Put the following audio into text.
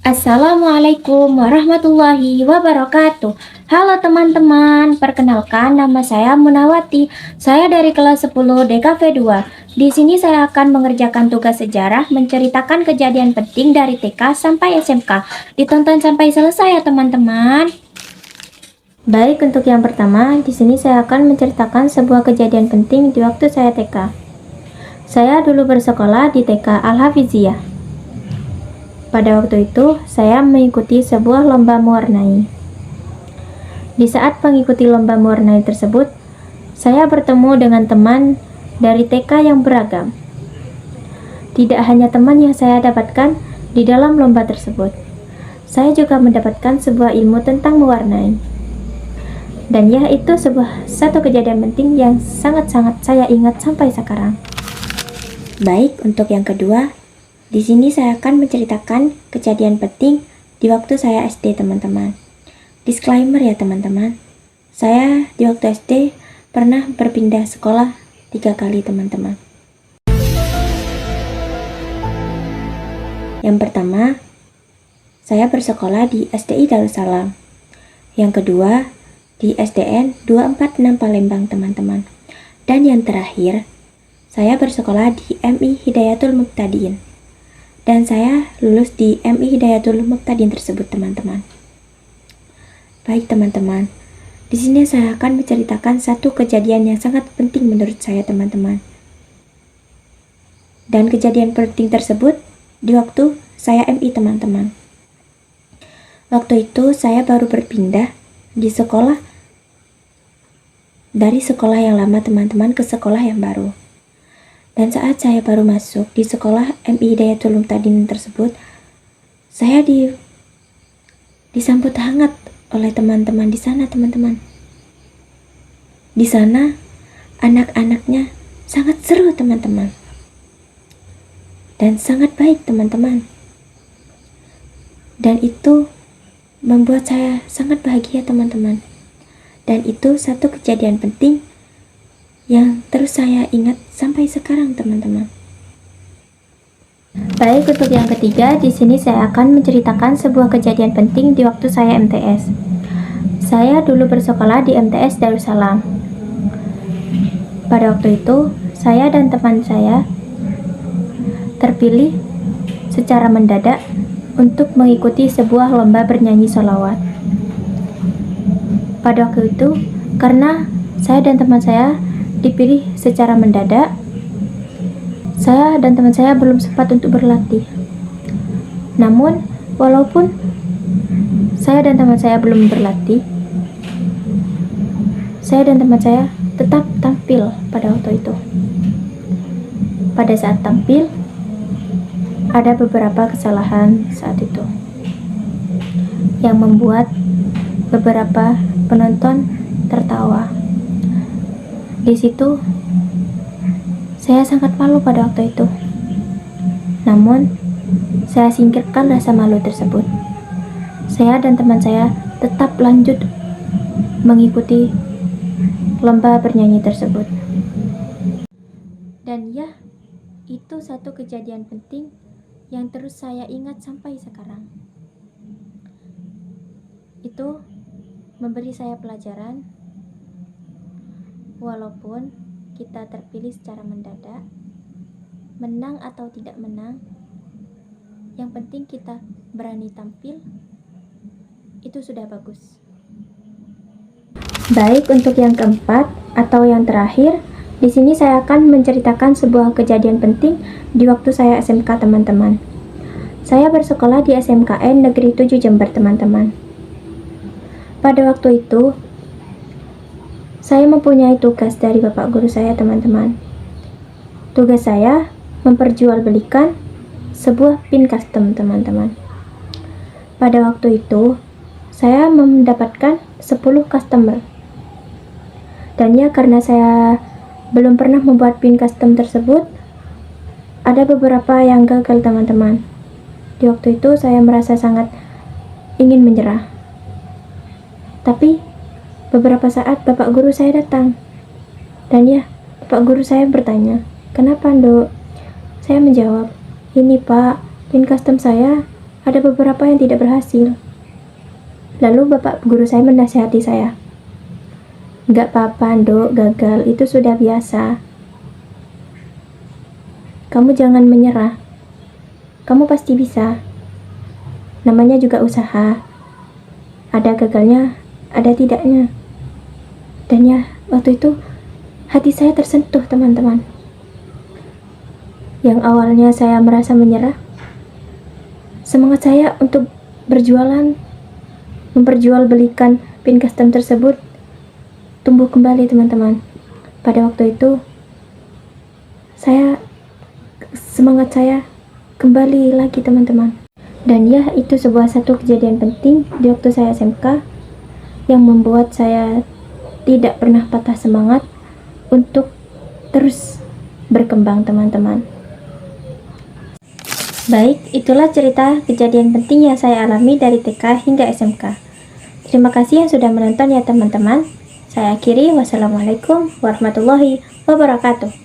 Assalamualaikum warahmatullahi wabarakatuh. Halo teman-teman, perkenalkan nama saya Munawati. Saya dari kelas 10 DKV 2. Di sini saya akan mengerjakan tugas sejarah menceritakan kejadian penting dari TK sampai SMK. Ditonton sampai selesai ya teman-teman. Baik, untuk yang pertama, di sini saya akan menceritakan sebuah kejadian penting di waktu saya TK. Saya dulu bersekolah di TK Al-Hafiziyah. Pada waktu itu, saya mengikuti sebuah lomba mewarnai. Di saat mengikuti lomba mewarnai tersebut, saya bertemu dengan teman dari TK yang beragam. Tidak hanya teman yang saya dapatkan di dalam lomba tersebut, saya juga mendapatkan sebuah ilmu tentang mewarnai. Dan ya, itu satu kejadian penting yang sangat-sangat saya ingat sampai sekarang. Baik, untuk yang kedua, di sini saya akan menceritakan kejadian penting di waktu saya SD, teman-teman. Disclaimer ya, teman-teman. Saya di waktu SD pernah berpindah sekolah 3 kali, teman-teman. Yang pertama, saya bersekolah di SDI Darussalam. Yang kedua, di SDN 246 Palembang, teman-teman. Dan yang terakhir, saya bersekolah di MI Hidayatul Muqtadin. Dan saya lulus di MI Hidayatul Muqtadin tersebut, teman-teman. Baik, teman-teman. Di sini saya akan menceritakan satu kejadian yang sangat penting menurut saya, teman-teman. Dan kejadian penting tersebut di waktu saya MI, teman-teman. Waktu itu saya baru berpindah di sekolah dari sekolah yang lama, teman-teman, ke sekolah yang baru. Dan saat saya baru masuk di sekolah MI Hidayatul Muqtadin tersebut, saya disambut hangat oleh teman-teman di sana, teman-teman. Di sana anak-anaknya sangat seru, teman-teman. Dan sangat baik, teman-teman. Dan itu membuat saya sangat bahagia, teman-teman. Dan itu satu kejadian penting yang terus saya ingat sampai sekarang, teman-teman. Baik, untuk yang ketiga, di sini saya akan menceritakan sebuah kejadian penting di waktu saya MTS. Saya dulu bersekolah di MTS Darussalam. Pada waktu itu, saya dan teman saya terpilih secara mendadak untuk mengikuti sebuah lomba bernyanyi sholawat. Pada waktu itu, karena saya dan teman saya dipilih secara mendadak, saya dan teman saya belum sempat untuk berlatih. Namun, walaupun saya dan teman saya belum berlatih, saya dan teman saya tetap tampil pada waktu itu. Pada saat tampil, ada beberapa kesalahan saat itu yang membuat beberapa penonton tertawa. Di situ saya sangat malu pada waktu itu. Namun, saya singkirkan rasa malu tersebut. Saya dan teman saya tetap lanjut mengikuti lomba bernyanyi tersebut. Dan ya, itu satu kejadian penting yang terus saya ingat sampai sekarang. Itu memberi saya pelajaran. Walaupun kita terpilih secara mendadak, menang atau tidak menang, yang penting kita berani tampil, itu sudah bagus. Baik, untuk yang keempat atau yang terakhir, di sini saya akan menceritakan sebuah kejadian penting di waktu saya SMK, teman-teman. Saya bersekolah di SMKN Negeri 7 Jember, teman-teman. Pada waktu itu, saya mempunyai tugas dari bapak guru saya, teman-teman. Tugas saya memperjualbelikan sebuah pin custom, teman-teman. Pada waktu itu, saya mendapatkan 10 customer. Dan ya, karena saya belum pernah membuat pin custom tersebut, ada beberapa yang gagal, teman-teman. Di waktu itu, saya merasa sangat ingin menyerah. Tapi beberapa saat bapak guru saya datang. Dan ya, bapak guru saya bertanya, "Kenapa, Nduk?" Saya menjawab, "Ini Pak, pin custom saya ada beberapa yang tidak berhasil. Lalu bapak guru saya menasihati saya, "Nggak apa-apa, Nduk, gagal itu sudah biasa. Kamu jangan menyerah. Kamu pasti bisa. Namanya juga usaha. Ada gagalnya, ada tidaknya." Dan ya, waktu itu hati saya tersentuh, teman-teman. Yang awalnya saya merasa menyerah, semangat saya untuk berjualan, memperjualbelikan pin custom tersebut tumbuh kembali, teman-teman. Pada waktu itu, semangat saya kembali lagi, teman-teman. Dan ya, itu satu kejadian penting di waktu saya SMK yang membuat saya tidak pernah patah semangat untuk terus berkembang, teman-teman. Baik, itulah cerita kejadian penting yang saya alami dari TK hingga SMK. Terima kasih yang sudah menonton ya, teman-teman. Saya akhiri, wassalamualaikum warahmatullahi wabarakatuh.